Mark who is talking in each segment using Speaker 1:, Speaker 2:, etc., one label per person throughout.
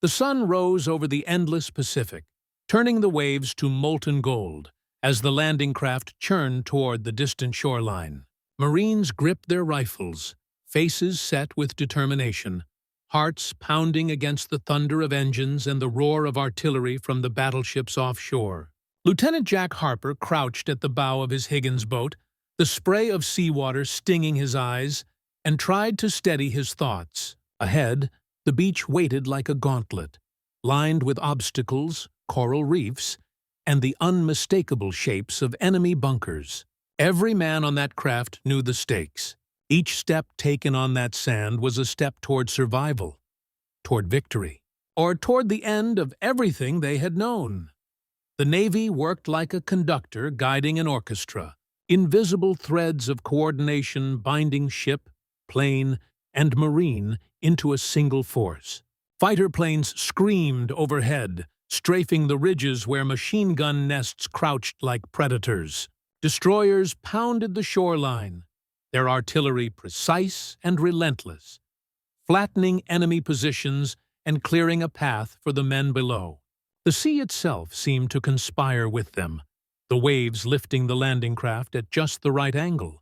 Speaker 1: The sun rose over the endless Pacific, turning the waves to molten gold as the landing craft churned toward the distant shoreline. Marines gripped their rifles, faces set with determination, hearts pounding against the thunder of engines and the roar of artillery from the battleships offshore. Lieutenant Jack Harper crouched at the bow of his Higgins boat, the spray of seawater stinging his eyes, and tried to steady his thoughts. Ahead, the beach waited like a gauntlet, lined with obstacles, coral reefs, and the unmistakable shapes of enemy bunkers. Every man on that craft knew the stakes. Each step taken on that sand was a step toward survival, toward victory, or toward the end of everything they had known. The Navy worked like a conductor guiding an orchestra, invisible threads of coordination binding ship, plane, and marine into a single force. Fighter planes screamed overhead, strafing the ridges where machine gun nests crouched like predators. Destroyers pounded the shoreline, their artillery precise and relentless, flattening enemy positions and clearing a path for the men below. The sea itself seemed to conspire with them, the waves lifting the landing craft at just the right angle,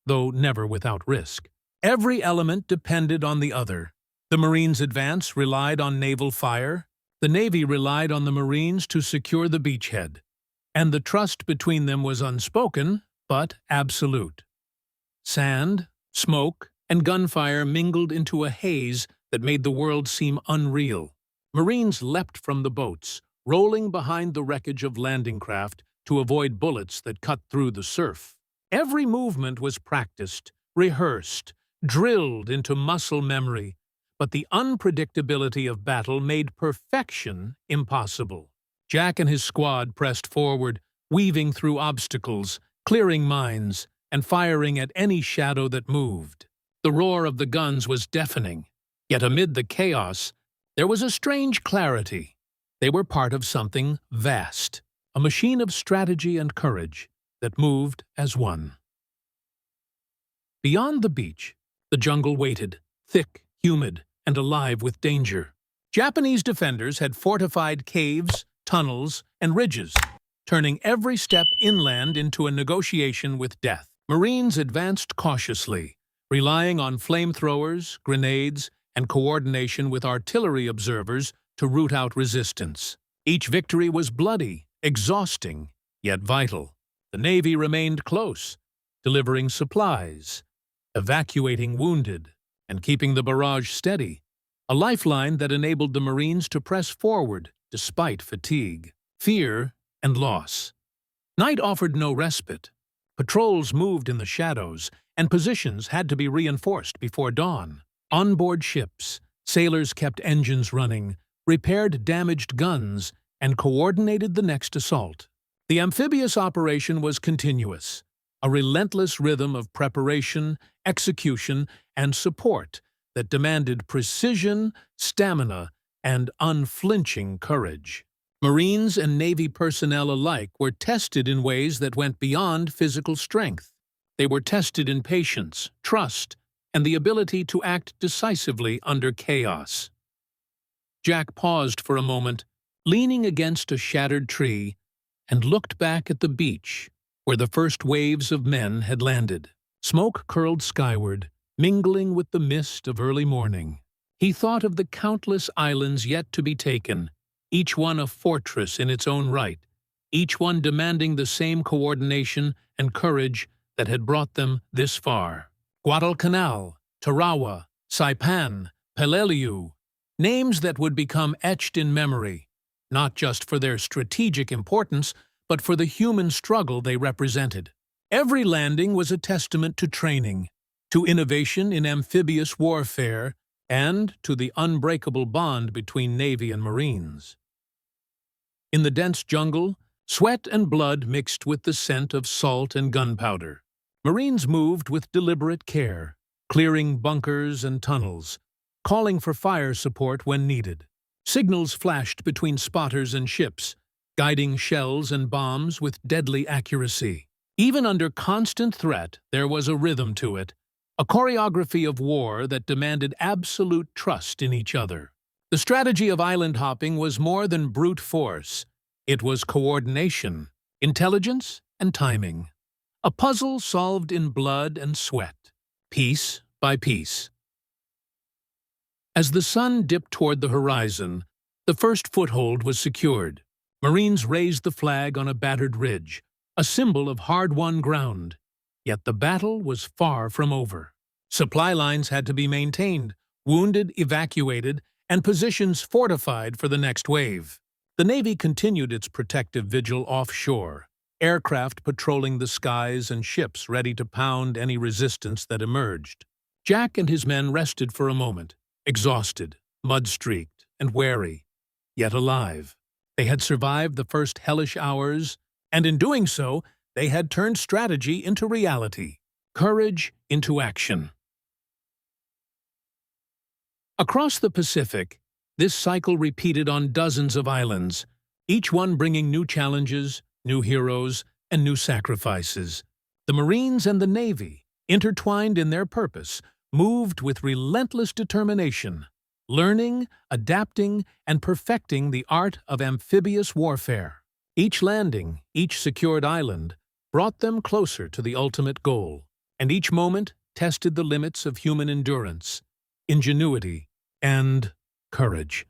Speaker 1: though never without risk. Every element depended on the other. The Marines' advance relied on naval fire, the Navy relied on the Marines to secure the beachhead, and the trust between them was unspoken, but absolute. Sand, smoke, and gunfire mingled into a haze that made the world seem unreal. Marines leapt from the boats, rolling behind the wreckage of landing craft to avoid bullets that cut through the surf. Every movement was practiced, rehearsed, drilled into muscle memory, but the unpredictability of battle made perfection impossible. Jack and his squad pressed forward, weaving through obstacles, clearing mines, and firing at any shadow that moved. The roar of the guns was deafening, yet amid the chaos, there was a strange clarity. They were part of something vast, a machine of strategy and courage that moved as one. Beyond the beach, the jungle waited, thick, humid, and alive with danger. Japanese defenders had fortified caves, tunnels, and ridges, turning every step inland into a negotiation with death. Marines advanced cautiously, relying on flamethrowers, grenades, and coordination with artillery observers to root out resistance. Each victory was bloody, exhausting, yet vital. The Navy remained close, delivering supplies, evacuating wounded, and keeping the barrage steady, a lifeline that enabled the Marines to press forward despite fatigue, fear, and loss. Night offered no respite. Patrols moved in the shadows, and positions had to be reinforced before dawn. On-board ships, sailors kept engines running, repaired damaged guns, and coordinated the next assault. The amphibious operation was continuous, a relentless rhythm of preparation, execution, and support that demanded precision, stamina, and unflinching courage. Marines and Navy personnel alike were tested in ways that went beyond physical strength. They were tested in patience, trust, and the ability to act decisively under chaos. Jack paused for a moment, leaning against a shattered tree, and looked back at the beach, where the first waves of men had landed. Smoke curled skyward, mingling with the mist of early morning. He thought of the countless islands yet to be taken, each one a fortress in its own right, each one demanding the same coordination and courage that had brought them this far. Guadalcanal, Tarawa, Saipan, Peleliu, names that would become etched in memory, not just for their strategic importance, but for the human struggle they represented. Every landing was a testament to training, to innovation in amphibious warfare, and to the unbreakable bond between Navy and Marines. In the dense jungle, sweat and blood mixed with the scent of salt and gunpowder. Marines moved with deliberate care, clearing bunkers and tunnels, calling for fire support when needed. Signals flashed between spotters and ships, guiding shells and bombs with deadly accuracy. Even under constant threat, there was a rhythm to it, a choreography of war that demanded absolute trust in each other. The strategy of island hopping was more than brute force. It was coordination, intelligence, and timing. A puzzle solved in blood and sweat, piece by piece. As the sun dipped toward the horizon, the first foothold was secured. Marines raised the flag on a battered ridge, a symbol of hard-won ground. Yet the battle was far from over. Supply lines had to be maintained, wounded evacuated, and positions fortified for the next wave. The Navy continued its protective vigil offshore, aircraft patrolling the skies and ships ready to pound any resistance that emerged. Jack and his men rested for a moment, exhausted, mud-streaked, and wary, yet alive. They had survived the first hellish hours, and in doing so, they had turned strategy into reality, courage into action. Across the Pacific, this cycle repeated on dozens of islands, each one bringing new challenges, new heroes, and new sacrifices. The Marines and the Navy, intertwined in their purpose, moved with relentless determination, learning, adapting, and perfecting the art of amphibious warfare. Each landing, each secured island, brought them closer to the ultimate goal, and each moment tested the limits of human endurance, ingenuity, and courage.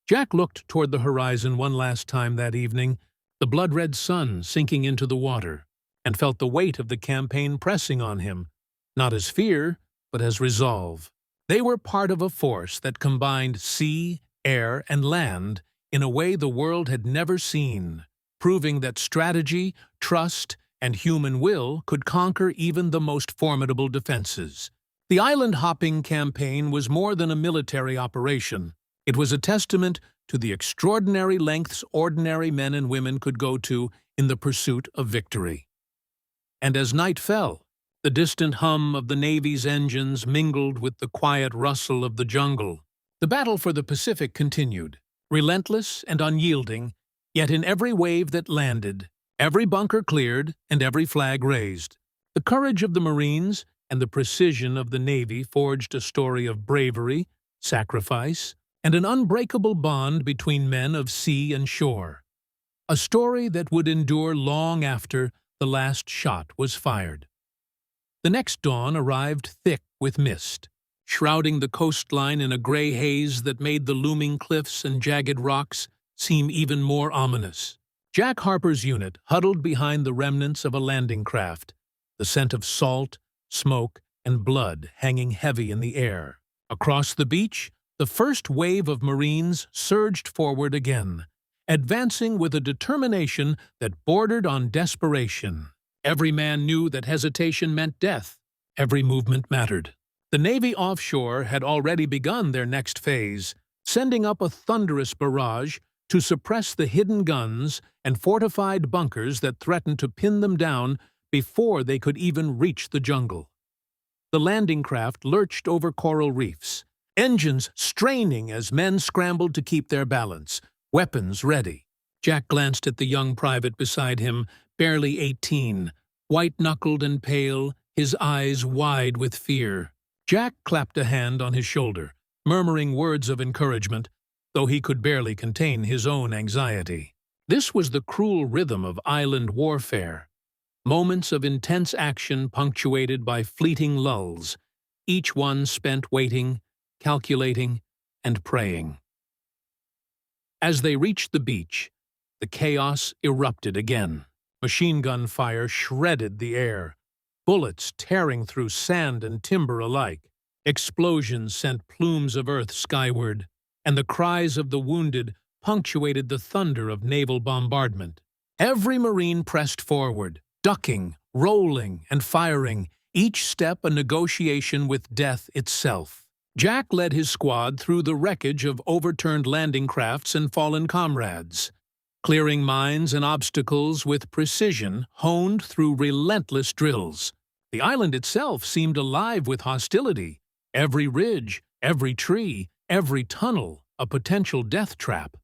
Speaker 1: Jack looked toward the horizon one last time that evening, the blood-red sun sinking into the water, and felt the weight of the campaign pressing on him, not as fear, but as resolve. They were part of a force that combined sea, air, and land in a way the world had never seen, proving that strategy, trust, and human will could conquer even the most formidable defenses. The island-hopping campaign was more than a military operation. It was a testament to the extraordinary lengths ordinary men and women could go to in the pursuit of victory. And as night fell, the distant hum of the Navy's engines mingled with the quiet rustle of the jungle. The battle for the Pacific continued, relentless and unyielding, yet in every wave that landed, every bunker cleared, and every flag raised. The courage of the Marines and the precision of the Navy forged a story of bravery, sacrifice, and an unbreakable bond between men of sea and shore. A story that would endure long after the last shot was fired. The next dawn arrived thick with mist, shrouding the coastline in a gray haze that made the looming cliffs and jagged rocks seem even more ominous. Jack Harper's unit huddled behind the remnants of a landing craft, the scent of salt, smoke, and blood hanging heavy in the air. Across the beach, the first wave of Marines surged forward again, advancing with a determination that bordered on desperation. Every man knew that hesitation meant death. Every movement mattered. The Navy offshore had already begun their next phase, sending up a thunderous barrage to suppress the hidden guns and fortified bunkers that threatened to pin them down before they could even reach the jungle. The landing craft lurched over coral reefs, engines straining as men scrambled to keep their balance, weapons ready. Jack glanced at the young private beside him, barely 18, white-knuckled and pale, his eyes wide with fear. Jack clapped a hand on his shoulder, murmuring words of encouragement, though he could barely contain his own anxiety. This was the cruel rhythm of island warfare. Moments of intense action punctuated by fleeting lulls, each one spent waiting, calculating, and praying. As they reached the beach, the chaos erupted again. Machine gun fire shredded the air, bullets tearing through sand and timber alike. Explosions sent plumes of earth skyward, and the cries of the wounded punctuated the thunder of naval bombardment. Every Marine pressed forward, ducking, rolling, and firing, each step a negotiation with death itself. Jack led his squad through the wreckage of overturned landing crafts and fallen comrades, clearing mines and obstacles with precision honed through relentless drills. The island itself seemed alive with hostility, every ridge, every tree, every tunnel a potential death trap.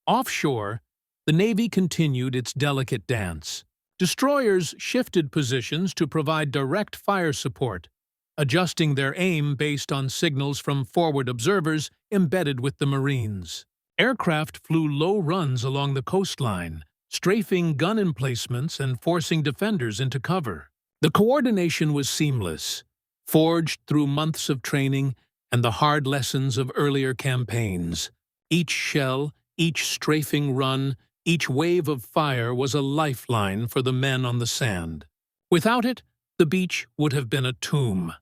Speaker 1: Offshore, the Navy continued its delicate dance. Destroyers shifted positions to provide direct fire support, adjusting their aim based on signals from forward observers embedded with the Marines. Aircraft flew low runs along the coastline, strafing gun emplacements and forcing defenders into cover. The coordination was seamless, forged through months of training and the hard lessons of earlier campaigns. Each shell, each strafing run, each wave of fire was a lifeline for the men on the sand. Without it, the beach would have been a tomb.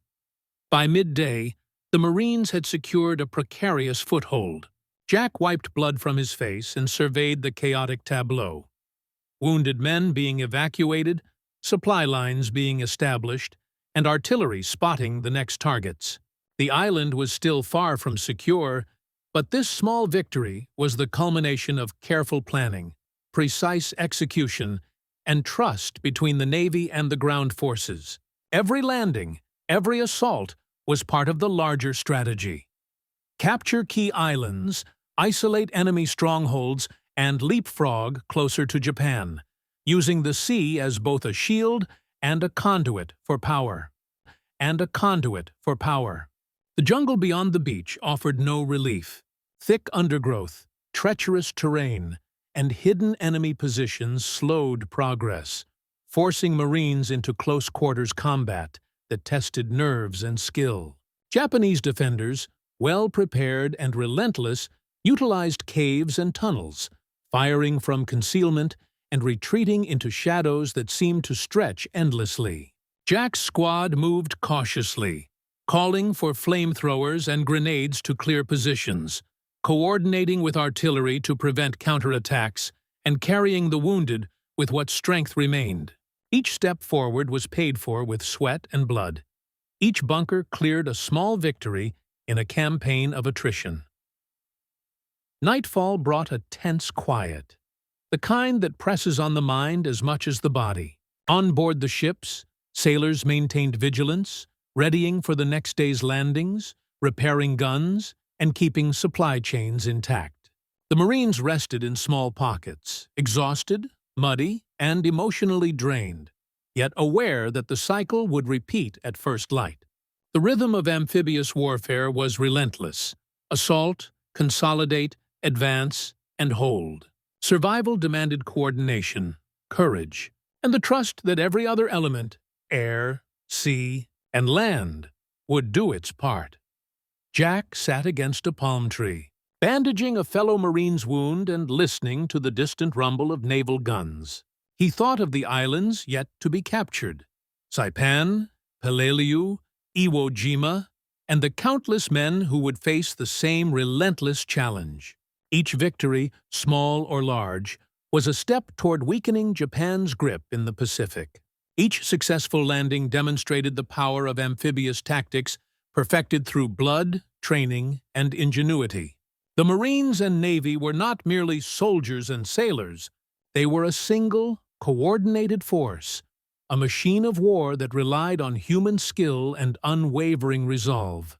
Speaker 1: By midday, the Marines had secured a precarious foothold. Jack wiped blood from his face and surveyed the chaotic tableau. Wounded men being evacuated, supply lines being established, and artillery spotting the next targets. The island was still far from secure, but this small victory was the culmination of careful planning, precise execution, and trust between the Navy and the ground forces. Every landing, every assault, was part of the larger strategy. Capture key islands, isolate enemy strongholds, and leapfrog closer to Japan, using the sea as both a shield and a conduit for power. The jungle beyond the beach offered no relief. Thick undergrowth, treacherous terrain, and hidden enemy positions slowed progress, forcing Marines into close-quarters combat that tested nerves and skill. Japanese defenders, well-prepared and relentless, utilized caves and tunnels, firing from concealment and retreating into shadows that seemed to stretch endlessly. Jack's squad moved cautiously, calling for flamethrowers and grenades to clear positions, coordinating with artillery to prevent counterattacks, and carrying the wounded with what strength remained. Each step forward was paid for with sweat and blood. Each bunker cleared a small victory in a campaign of attrition. Nightfall brought a tense quiet, the kind that presses on the mind as much as the body. On board the ships, sailors maintained vigilance, readying for the next day's landings, repairing guns, and keeping supply chains intact. The Marines rested in small pockets, exhausted, muddy, and emotionally drained, yet aware that the cycle would repeat at first light. The rhythm of amphibious warfare was relentless: assault, consolidate, advance, and hold. Survival demanded coordination, courage, and the trust that every other element, air, sea, and land, would do its part. Jack sat against a palm tree, bandaging a fellow Marine's wound and listening to the distant rumble of naval guns. He thought of the islands yet to be captured: Saipan, Peleliu, Iwo Jima, and the countless men who would face the same relentless challenge. Each victory, small or large, was a step toward weakening Japan's grip in the Pacific. Each successful landing demonstrated the power of amphibious tactics perfected through blood, training, and ingenuity. The Marines and Navy were not merely soldiers and sailors. They were a single, coordinated force, a machine of war that relied on human skill and unwavering resolve.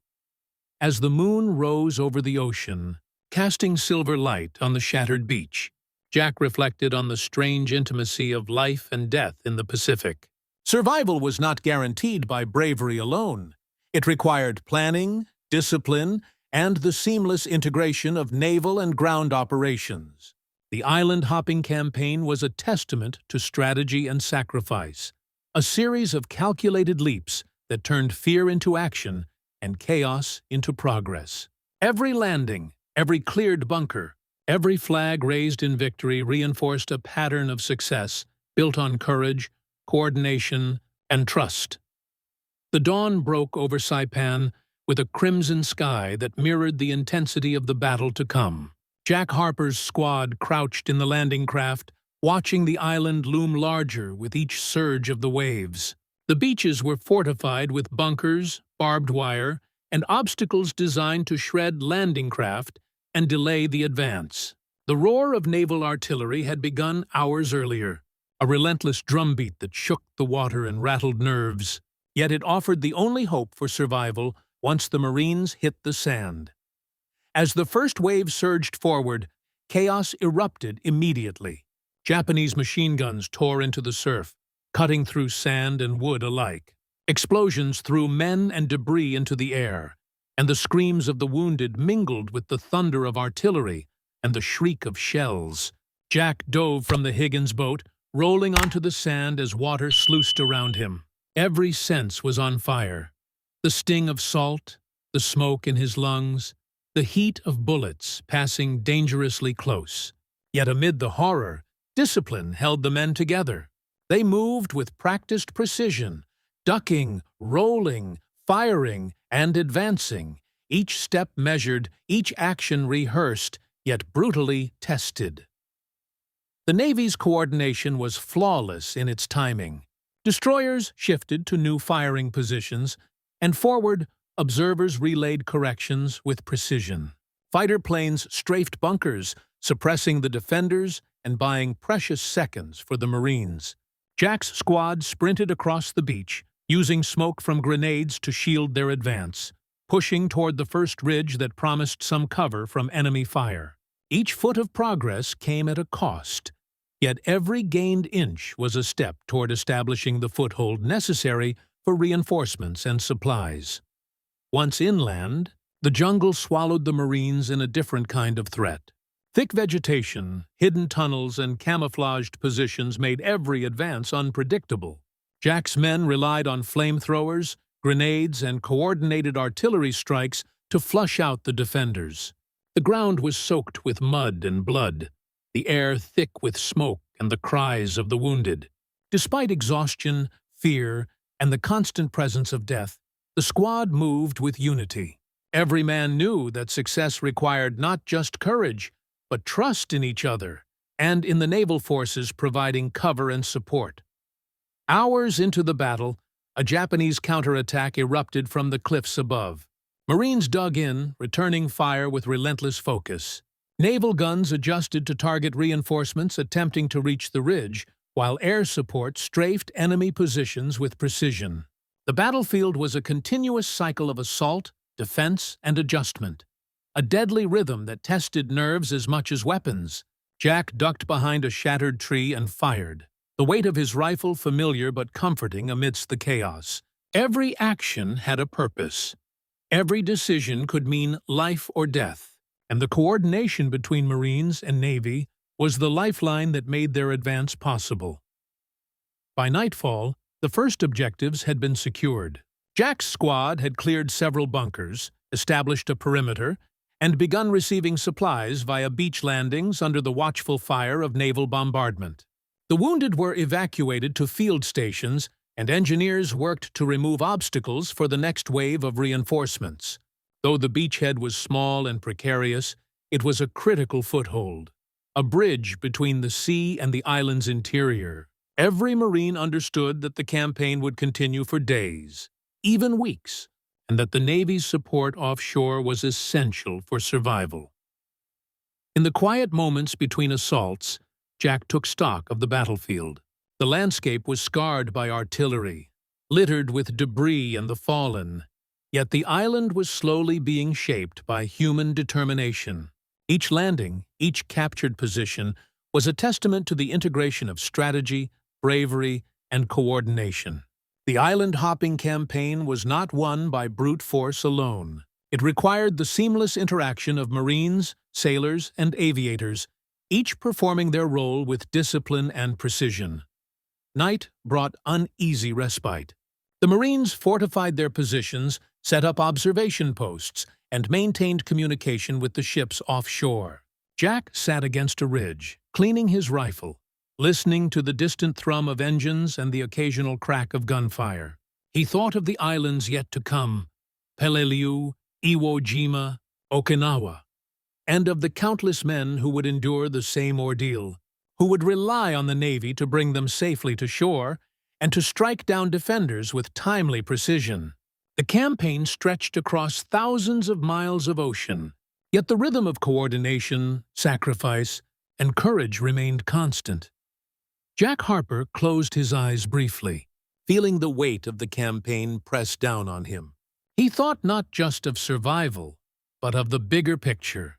Speaker 1: As the moon rose over the ocean, casting silver light on the shattered beach, Jack reflected on the strange intimacy of life and death in the Pacific. Survival was not guaranteed by bravery alone. It required planning, discipline, and the seamless integration of naval and ground operations. The island-hopping campaign was a testament to strategy and sacrifice, a series of calculated leaps that turned fear into action and chaos into progress. Every landing, every cleared bunker, every flag raised in victory reinforced a pattern of success built on courage, coordination, and trust. The dawn broke over Saipan with a crimson sky that mirrored the intensity of the battle to come. Jack Harper's squad crouched in the landing craft, watching the island loom larger with each surge of the waves. The beaches were fortified with bunkers, barbed wire, and obstacles designed to shred landing craft and delay the advance. The roar of naval artillery had begun hours earlier, a relentless drumbeat that shook the water and rattled nerves. Yet it offered the only hope for survival once the Marines hit the sand. As the first wave surged forward, chaos erupted immediately. Japanese machine guns tore into the surf, cutting through sand and wood alike. Explosions threw men and debris into the air, and the screams of the wounded mingled with the thunder of artillery and the shriek of shells. Jack dove from the Higgins boat, rolling onto the sand as water sluiced around him. Every sense was on fire. The sting of salt, the smoke in his lungs, the heat of bullets passing dangerously close. Yet amid the horror, discipline held the men together. They moved with practiced precision, ducking, rolling, firing, and advancing, each step measured, each action rehearsed, yet brutally tested. The Navy's coordination was flawless in its timing. Destroyers shifted to new firing positions, and forward, observers relayed corrections with precision. Fighter planes strafed bunkers, suppressing the defenders and buying precious seconds for the Marines. Jack's squad sprinted across the beach, using smoke from grenades to shield their advance, pushing toward the first ridge that promised some cover from enemy fire. Each foot of progress came at a cost, yet every gained inch was a step toward establishing the foothold necessary for reinforcements and supplies. Once inland, the jungle swallowed the Marines in a different kind of threat. Thick vegetation, hidden tunnels, and camouflaged positions made every advance unpredictable. Jack's men relied on flamethrowers, grenades, and coordinated artillery strikes to flush out the defenders. The ground was soaked with mud and blood, the air thick with smoke and the cries of the wounded. Despite exhaustion, fear, and the constant presence of death, the squad moved with unity. Every man knew that success required not just courage, but trust in each other and in the naval forces providing cover and support. Hours into the battle, a Japanese counterattack erupted from the cliffs above. Marines dug in, returning fire with relentless focus. Naval guns adjusted to target reinforcements attempting to reach the ridge, while air support strafed enemy positions with precision. The battlefield was a continuous cycle of assault, defense, and adjustment, a deadly rhythm that tested nerves as much as weapons. Jack ducked behind a shattered tree and fired, the weight of his rifle familiar but comforting amidst the chaos. Every action had a purpose. Every decision could mean life or death, and the coordination between Marines and Navy was the lifeline that made their advance possible. By nightfall, the first objectives had been secured. Jack's squad had cleared several bunkers, established a perimeter, and begun receiving supplies via beach landings under the watchful fire of naval bombardment. The wounded were evacuated to field stations, and engineers worked to remove obstacles for the next wave of reinforcements. Though the beachhead was small and precarious, it was a critical foothold, a bridge between the sea and the island's interior. Every Marine understood that the campaign would continue for days, even weeks, and that the Navy's support offshore was essential for survival. In the quiet moments between assaults, Jack took stock of the battlefield. The landscape was scarred by artillery, littered with debris and the fallen, yet the island was slowly being shaped by human determination. Each landing, each captured position, was a testament to the integration of strategy, bravery, and coordination. The island-hopping campaign was not won by brute force alone. It required the seamless interaction of Marines, sailors, and aviators, each performing their role with discipline and precision. Night brought uneasy respite. The Marines fortified their positions, set up observation posts, and maintained communication with the ships offshore. Jack sat against a ridge, cleaning his rifle, listening to the distant thrum of engines and the occasional crack of gunfire. He thought of the islands yet to come, Peleliu, Iwo Jima, Okinawa, and of the countless men who would endure the same ordeal, who would rely on the Navy to bring them safely to shore and to strike down defenders with timely precision. The campaign stretched across thousands of miles of ocean, yet the rhythm of coordination, sacrifice, and courage remained constant. Jack Harper closed his eyes briefly, feeling the weight of the campaign press down on him. He thought not just of survival, but of the bigger picture,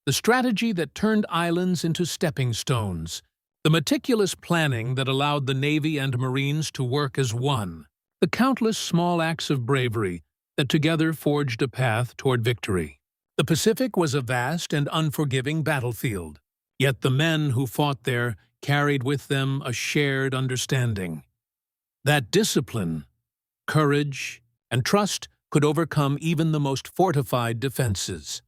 Speaker 1: the strategy that turned islands into stepping stones, the meticulous planning that allowed the Navy and Marines to work as one. the countless small acts of bravery that together forged a path toward victory. The Pacific was a vast and unforgiving battlefield, yet the men who fought there carried with them a shared understanding that discipline, courage, and trust could overcome even the most fortified defenses.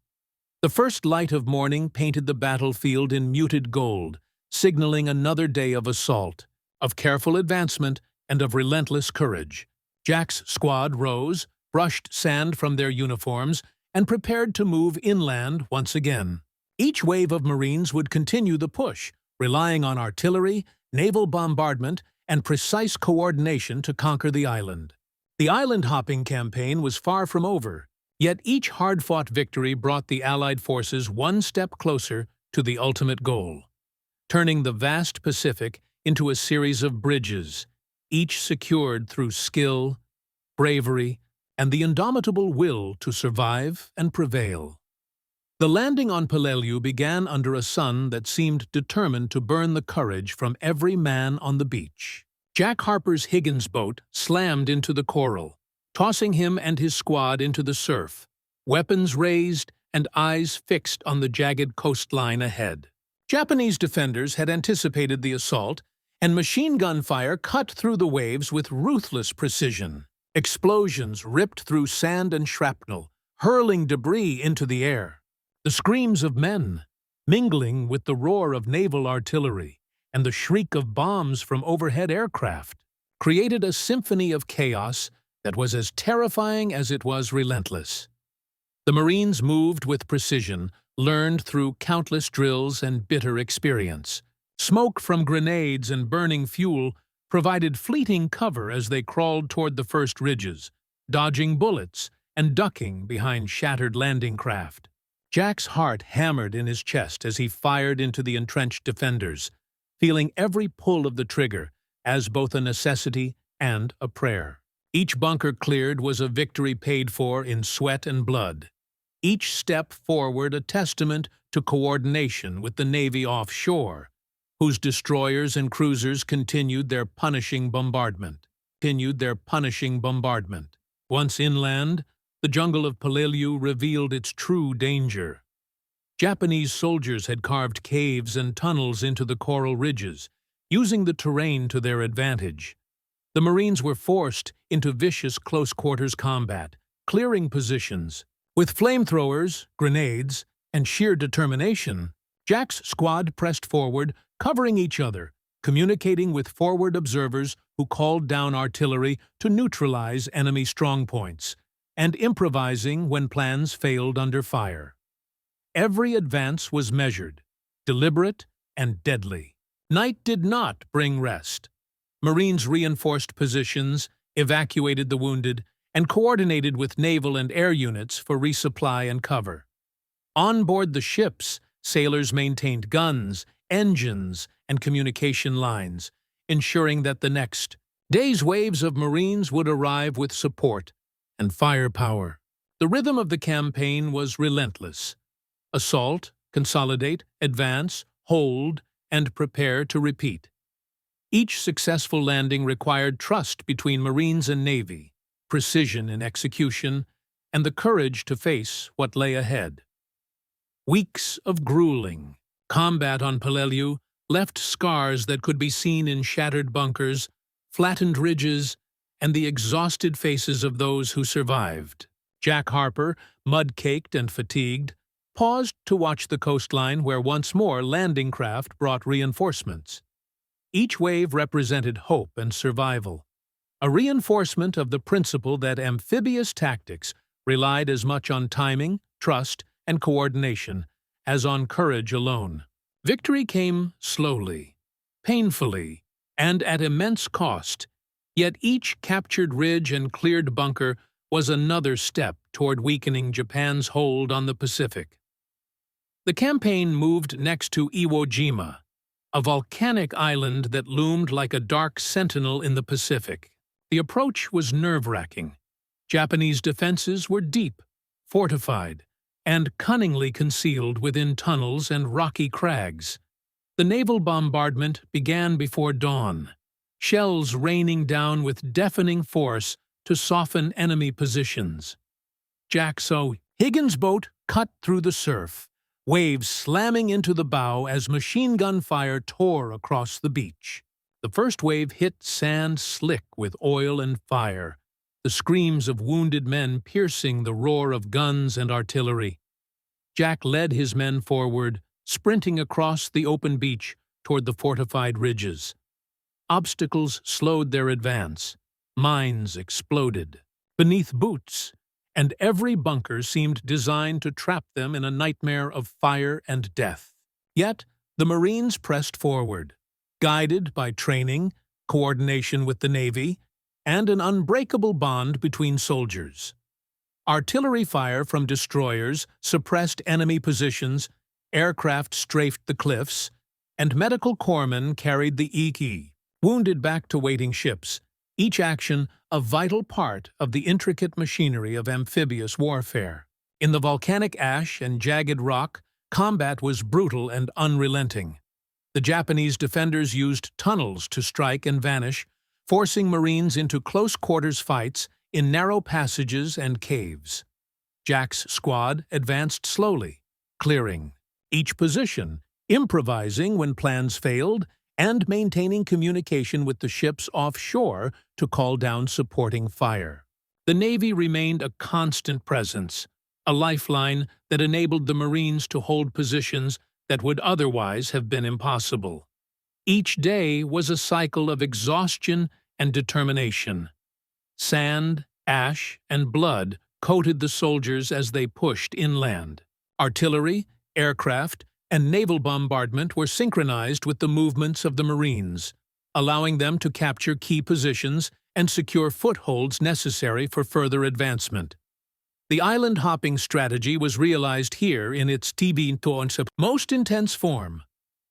Speaker 1: The first light of morning painted the battlefield in muted gold, signaling another day of assault, of careful advancement, and of relentless courage. Jack's squad rose, brushed sand from their uniforms, and prepared to move inland once again. Each wave of Marines would continue the push, relying on artillery, naval bombardment, and precise coordination to conquer the island. The island-hopping campaign was far from over, yet each hard-fought victory brought the Allied forces one step closer to the ultimate goal, turning the vast Pacific into a series of bridges, each secured through skill, bravery, and the indomitable will to survive and prevail. The landing on Peleliu began under a sun that seemed determined to burn the courage from every man on the beach. Jack Harper's Higgins boat slammed into the coral, tossing him and his squad into the surf, weapons raised and eyes fixed on the jagged coastline ahead. Japanese defenders had anticipated the assault, and machine gun fire cut through the waves with ruthless precision. Explosions ripped through sand and shrapnel, hurling debris into the air. The screams of men, mingling with the roar of naval artillery and the shriek of bombs from overhead aircraft, created a symphony of chaos that was as terrifying as it was relentless. The Marines moved with precision, learned through countless drills and bitter experience. Smoke from grenades and burning fuel provided fleeting cover as they crawled toward the first ridges, dodging bullets and ducking behind shattered landing craft. Jack's heart hammered in his chest as he fired into the entrenched defenders, feeling every pull of the trigger as both a necessity and a prayer. Each bunker cleared was a victory paid for in sweat and blood, each step forward a testament to coordination with the Navy offshore, whose destroyers and cruisers continued their punishing bombardment. Once inland, the jungle of Peleliu revealed its true danger. Japanese soldiers had carved caves and tunnels into the coral ridges, using the terrain to their advantage. The Marines were forced into vicious close-quarters combat, clearing positions. With flamethrowers, grenades, and sheer determination, Jack's squad pressed forward, covering each other, communicating with forward observers who called down artillery to neutralize enemy strongpoints, and improvising when plans failed under fire. Every advance was measured, deliberate, and deadly. Night did not bring rest. Marines reinforced positions, evacuated the wounded, and coordinated with naval and air units for resupply and cover. On board the ships, sailors maintained guns, engines, and communication lines, ensuring that the next day's waves of Marines would arrive with support and firepower. The rhythm of the campaign was relentless. Assault, consolidate, advance, hold, and prepare to repeat. Each successful landing required trust between Marines and Navy, precision in execution, and the courage to face what lay ahead. Weeks of grueling combat on Peleliu left scars that could be seen in shattered bunkers, flattened ridges, and the exhausted faces of those who survived. Jack Harper, mud-caked and fatigued, paused to watch the coastline where once more landing craft brought reinforcements. Each wave represented hope and survival, a reinforcement of the principle that amphibious tactics relied as much on timing, trust, and coordination as on courage alone. Victory came slowly, painfully, and at immense cost, yet each captured ridge and cleared bunker was another step toward weakening Japan's hold on the Pacific. The campaign moved next to Iwo Jima, a volcanic island that loomed like a dark sentinel in the Pacific. The approach was nerve-wracking. Japanese defenses were deep, fortified, and cunningly concealed within tunnels and rocky crags. The naval bombardment began before dawn, shells raining down with deafening force to soften enemy positions. Jack saw Higgins' boat cut through the surf, waves slamming into the bow as machine gun fire tore across the beach. The first wave hit sand slick with oil and fire, the screams of wounded men piercing the roar of guns and artillery. Jack led his men forward, sprinting across the open beach toward the fortified ridges. Obstacles slowed their advance. Mines exploded beneath boots, and every bunker seemed designed to trap them in a nightmare of fire and death. Yet, the Marines pressed forward, guided by training, coordination with the Navy, and an unbreakable bond between soldiers. Artillery fire from destroyers suppressed enemy positions, aircraft strafed the cliffs, and medical corpsmen carried the Iki, wounded back to waiting ships, each action a vital part of the intricate machinery of amphibious warfare. In the volcanic ash and jagged rock, combat was brutal and unrelenting. The Japanese defenders used tunnels to strike and vanish, forcing Marines into close-quarters fights in narrow passages and caves. Jack's squad advanced slowly, clearing each position, improvising when plans failed, and maintaining communication with the ships offshore to call down supporting fire. The Navy remained a constant presence, a lifeline that enabled the Marines to hold positions that would otherwise have been impossible. Each day was a cycle of exhaustion and determination. Sand, ash, and blood coated the soldiers as they pushed inland. Artillery, aircraft, and naval bombardment were synchronized with the movements of the Marines, allowing them to capture key positions and secure footholds necessary for further advancement. The island-hopping strategy was realized here in its most intense form.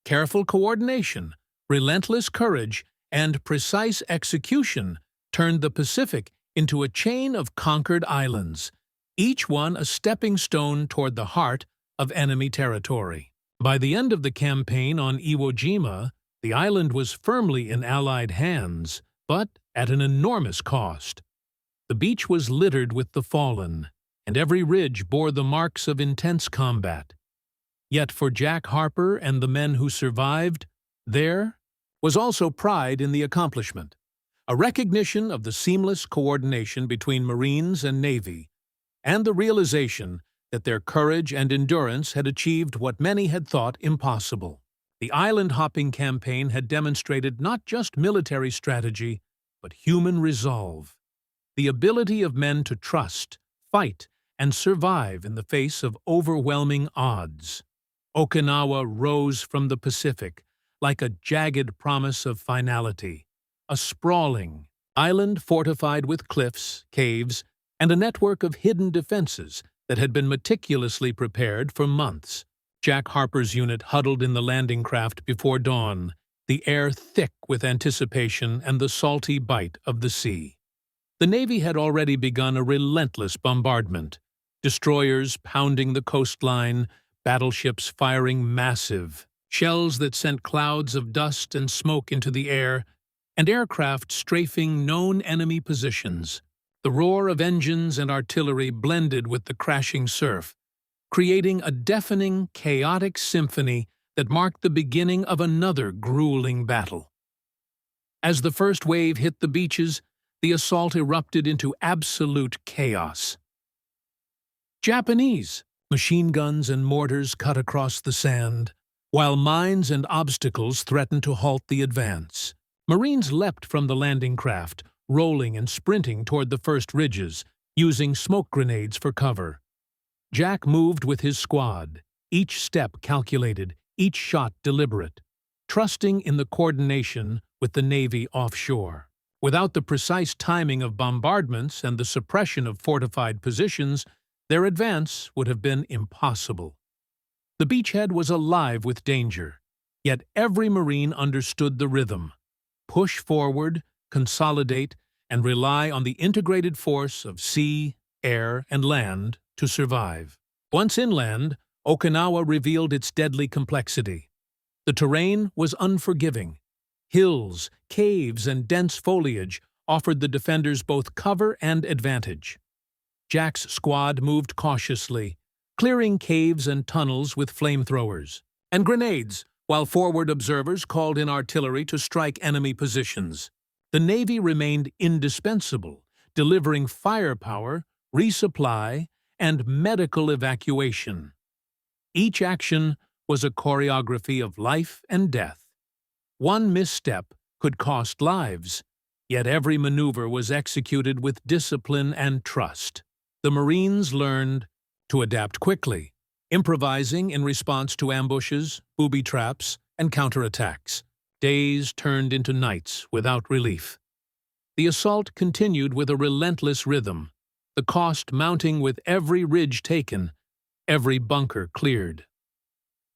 Speaker 1: Careful coordination, relentless courage, and precise execution turned the Pacific into a chain of conquered islands, each one a stepping stone toward the heart of enemy territory. By the end of the campaign on Iwo Jima, the island was firmly in Allied hands, but at an enormous cost. The beach was littered with the fallen, and every ridge bore the marks of intense combat. Yet for Jack Harper and the men who survived, there was also pride in the accomplishment, a recognition of the seamless coordination between Marines and Navy, and the realization that their courage and endurance had achieved what many had thought impossible. The island-hopping campaign had demonstrated not just military strategy, but human resolve, the ability of men to trust, fight, and survive in the face of overwhelming odds. Okinawa rose from the Pacific like a jagged promise of finality, a sprawling island fortified with cliffs, caves, and a network of hidden defenses that had been meticulously prepared for months. Jack Harper's unit huddled in the landing craft before dawn, the air thick with anticipation and the salty bite of the sea. The Navy had already begun a relentless bombardment, destroyers pounding the coastline, battleships firing massive shells that sent clouds of dust and smoke into the air, and aircraft strafing known enemy positions. The roar of engines and artillery blended with the crashing surf, creating a deafening, chaotic symphony that marked the beginning of another grueling battle. As the first wave hit the beaches, the assault erupted into absolute chaos. Japanese machine guns and mortars cut across the sand, while mines and obstacles threatened to halt the advance. Marines leapt from the landing craft, rolling and sprinting toward the first ridges, using smoke grenades for cover. Jack moved with his squad, each step calculated, each shot deliberate, trusting in the coordination with the Navy offshore. Without the precise timing of bombardments and the suppression of fortified positions, their advance would have been impossible. The beachhead was alive with danger, yet every Marine understood the rhythm. Push forward, consolidate, and rely on the integrated force of sea, air, and land to survive. Once inland, Okinawa revealed its deadly complexity. The terrain was unforgiving. Hills, caves, and dense foliage offered the defenders both cover and advantage. Jack's squad moved cautiously, clearing caves and tunnels with flamethrowers and grenades, while forward observers called in artillery to strike enemy positions. The Navy remained indispensable, delivering firepower, resupply, and medical evacuation. Each action was a choreography of life and death. One misstep could cost lives, yet every maneuver was executed with discipline and trust. The Marines learned to adapt quickly, improvising in response to ambushes, booby traps, and counterattacks. Days turned into nights without relief. The assault continued with a relentless rhythm, the cost mounting with every ridge taken, every bunker cleared.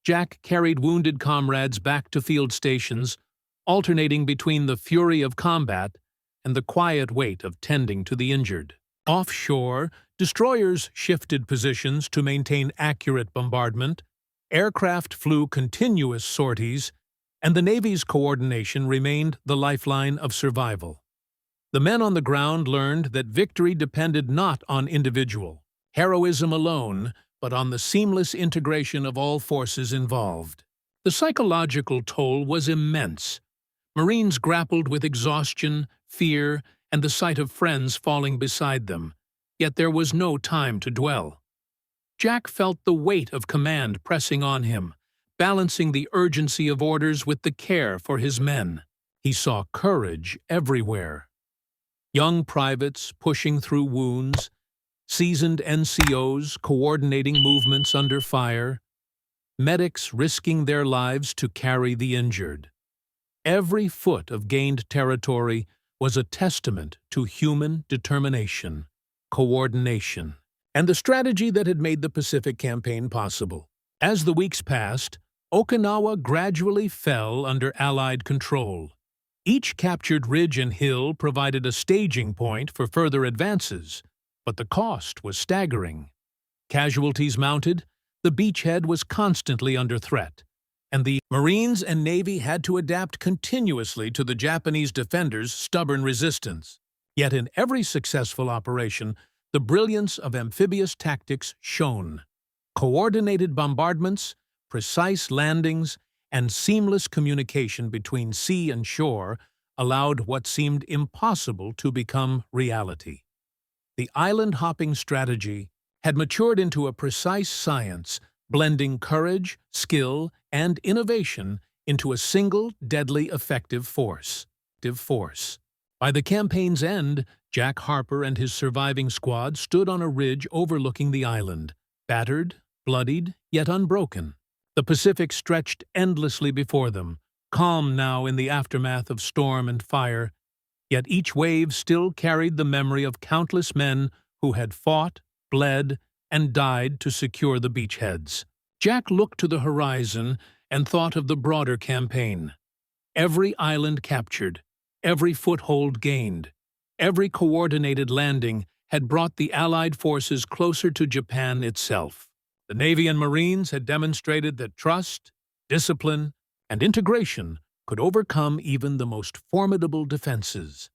Speaker 1: Jack carried wounded comrades back to field stations, alternating between the fury of combat and the quiet weight of tending to the injured. Offshore, destroyers shifted positions to maintain accurate bombardment, aircraft flew continuous sorties, and the Navy's coordination remained the lifeline of survival. The men on the ground learned that victory depended not on individual heroism alone, but on the seamless integration of all forces involved. The psychological toll was immense. Marines grappled with exhaustion, fear, and the sight of friends falling beside them, yet there was no time to dwell. Jack felt the weight of command pressing on him, balancing the urgency of orders with the care for his men. He saw courage everywhere. Young privates pushing through wounds, seasoned NCOs coordinating movements under fire, medics risking their lives to carry the injured. Every foot of gained territory was a testament to human determination, coordination, and the strategy that had made the Pacific Campaign possible. As the weeks passed, Okinawa gradually fell under Allied control. Each captured ridge and hill provided a staging point for further advances, but the cost was staggering. Casualties mounted, the beachhead was constantly under threat, and the Marines and Navy had to adapt continuously to the Japanese defenders' stubborn resistance. Yet in every successful operation, the brilliance of amphibious tactics shone. Coordinated bombardments, precise landings, and seamless communication between sea and shore allowed what seemed impossible to become reality. The island-hopping strategy had matured into a precise science, blending courage, skill, and innovation into a single, deadly, effective force. By the campaign's end, Jack Harper and his surviving squad stood on a ridge overlooking the island, battered, bloodied, yet unbroken. The Pacific stretched endlessly before them, calm now in the aftermath of storm and fire, yet each wave still carried the memory of countless men who had fought, bled, and died to secure the beachheads. Jack looked to the horizon and thought of the broader campaign. Every island captured, every foothold gained, every coordinated landing had brought the Allied forces closer to Japan itself. The Navy and Marines had demonstrated that trust, discipline, and integration could overcome even the most formidable defenses.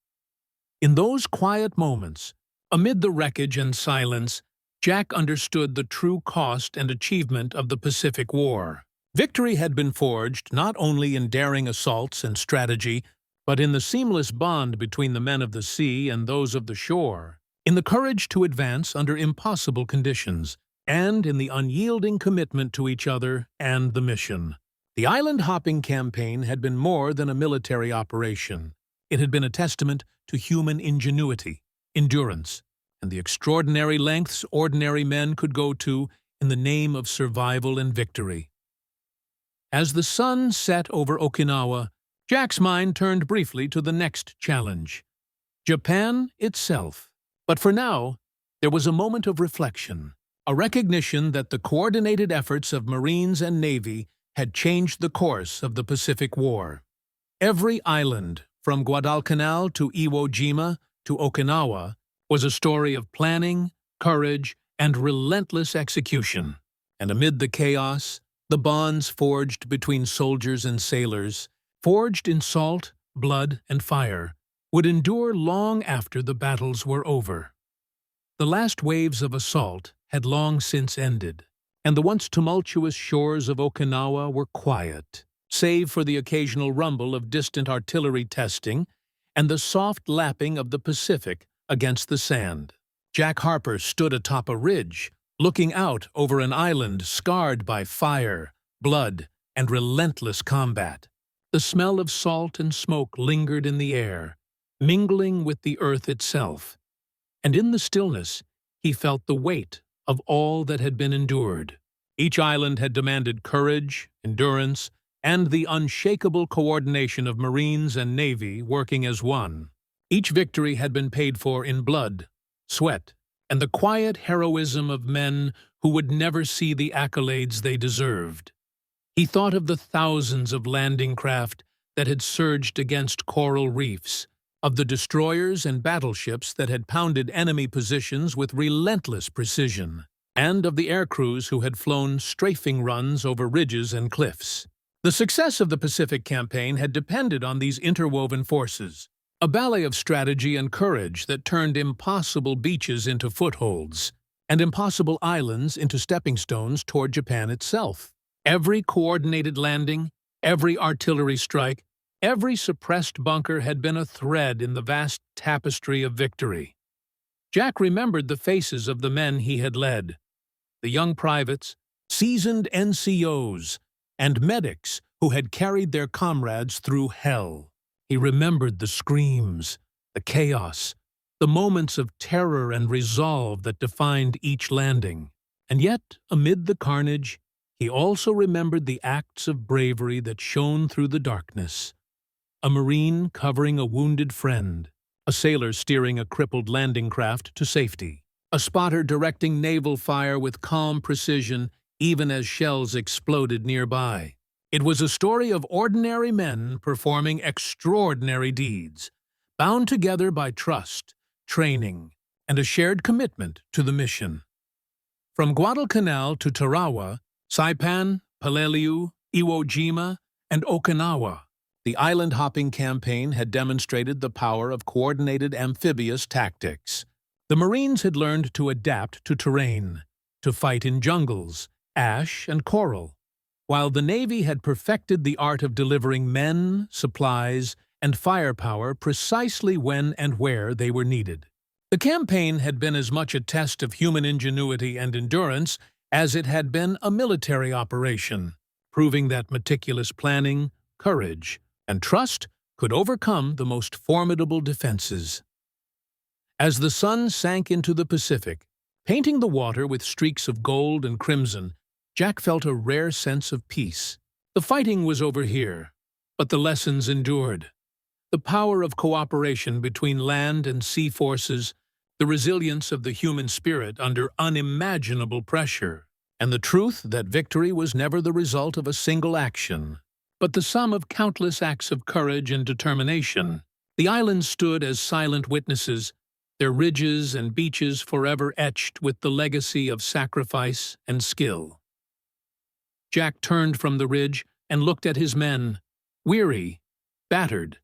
Speaker 1: In those quiet moments, amid the wreckage and silence, Jack understood the true cost and achievement of the Pacific War. Victory had been forged not only in daring assaults and strategy, but in the seamless bond between the men of the sea and those of the shore, in the courage to advance under impossible conditions, and in the unyielding commitment to each other and the mission. The island-hopping campaign had been more than a military operation. It had been a testament to human ingenuity, endurance, and the extraordinary lengths ordinary men could go to in the name of survival and victory. As the sun set over Okinawa, Jack's mind turned briefly to the next challenge, Japan itself. But for now, there was a moment of reflection, a recognition that the coordinated efforts of Marines and Navy had changed the course of the Pacific War. Every island, from Guadalcanal to Iwo Jima to Okinawa, was a story of planning, courage, and relentless execution. And amid the chaos, the bonds forged between soldiers and sailors, forged in salt, blood, and fire, would endure long after the battles were over. The last waves of assault had long since ended, and the once tumultuous shores of Okinawa were quiet, save for the occasional rumble of distant artillery testing and the soft lapping of the Pacific against the sand. Jack Harper stood atop a ridge, looking out over an island scarred by fire, blood, and relentless combat. The smell of salt and smoke lingered in the air, mingling with the earth itself, and in the stillness he felt the weight of all that had been endured. Each island had demanded courage, endurance, and the unshakable coordination of Marines and Navy working as one. Each victory had been paid for in blood, sweat, and the quiet heroism of men who would never see the accolades they deserved. He thought of the thousands of landing craft that had surged against coral reefs, of the destroyers and battleships that had pounded enemy positions with relentless precision, and of the air crews who had flown strafing runs over ridges and cliffs. The success of the Pacific campaign had depended on these interwoven forces, a ballet of strategy and courage that turned impossible beaches into footholds, and impossible islands into stepping stones toward Japan itself. Every coordinated landing, every artillery strike, every suppressed bunker had been a thread in the vast tapestry of victory. Jack remembered the faces of the men he had led, the young privates, seasoned NCOs, and medics who had carried their comrades through hell. He remembered the screams, the chaos, the moments of terror and resolve that defined each landing. And yet, amid the carnage, he also remembered the acts of bravery that shone through the darkness. A Marine covering a wounded friend, a sailor steering a crippled landing craft to safety, a spotter directing naval fire with calm precision even as shells exploded nearby. It was a story of ordinary men performing extraordinary deeds, bound together by trust, training, and a shared commitment to the mission. From Guadalcanal to Tarawa, Saipan, Peleliu, Iwo Jima, and Okinawa, the island-hopping campaign had demonstrated the power of coordinated amphibious tactics. The Marines had learned to adapt to terrain, to fight in jungles, ash, and coral, while the Navy had perfected the art of delivering men, supplies, and firepower precisely when and where they were needed. The campaign had been as much a test of human ingenuity and endurance as it had been a military operation, proving that meticulous planning, courage, and trust could overcome the most formidable defenses. As the sun sank into the Pacific, painting the water with streaks of gold and crimson, Jack felt a rare sense of peace. The fighting was over here, but the lessons endured. The power of cooperation between land and sea forces, the resilience of the human spirit under unimaginable pressure, and the truth that victory was never the result of a single action, but the sum of countless acts of courage and determination. The islands stood as silent witnesses, their ridges and beaches forever etched with the legacy of sacrifice and skill. Jack turned from the ridge and looked at his men, weary, battered,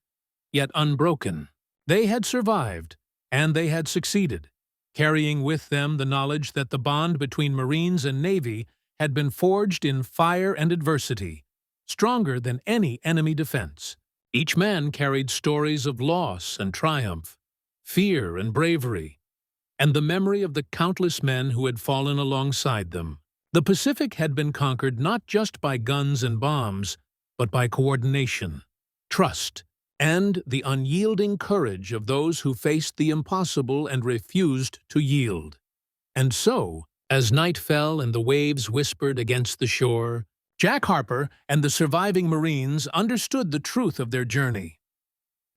Speaker 1: yet unbroken. They had survived, and they had succeeded, carrying with them the knowledge that the bond between Marines and Navy had been forged in fire and adversity, stronger than any enemy defense. Each man carried stories of loss and triumph, fear and bravery, and the memory of the countless men who had fallen alongside them. The Pacific had been conquered not just by guns and bombs, but by coordination, trust, and the unyielding courage of those who faced the impossible and refused to yield. And so, as night fell and the waves whispered against the shore, Jack Harper and the surviving Marines understood the truth of their journey.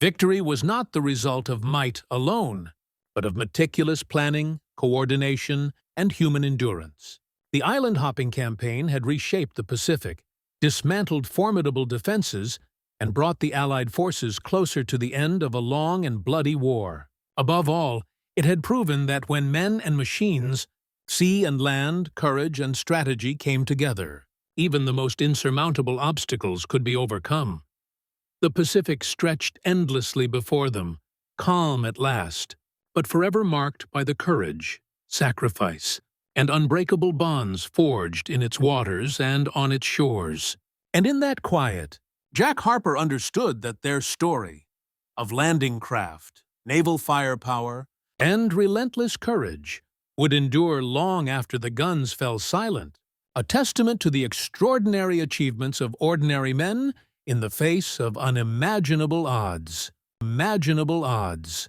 Speaker 1: Victory was not the result of might alone, but of meticulous planning, coordination, and human endurance. The island-hopping campaign had reshaped the Pacific, dismantled formidable defenses, and brought the Allied forces closer to the end of a long and bloody war. Above all, it had proven that when men and machines, sea and land, courage and strategy came together, even the most insurmountable obstacles could be overcome. The Pacific stretched endlessly before them, calm at last, but forever marked by the courage, sacrifice, and unbreakable bonds forged in its waters and on its shores. And in that quiet, Jack Harper understood that their story of landing craft, naval firepower, and relentless courage would endure long after the guns fell silent, a testament to the extraordinary achievements of ordinary men in the face of unimaginable odds. Imaginable odds.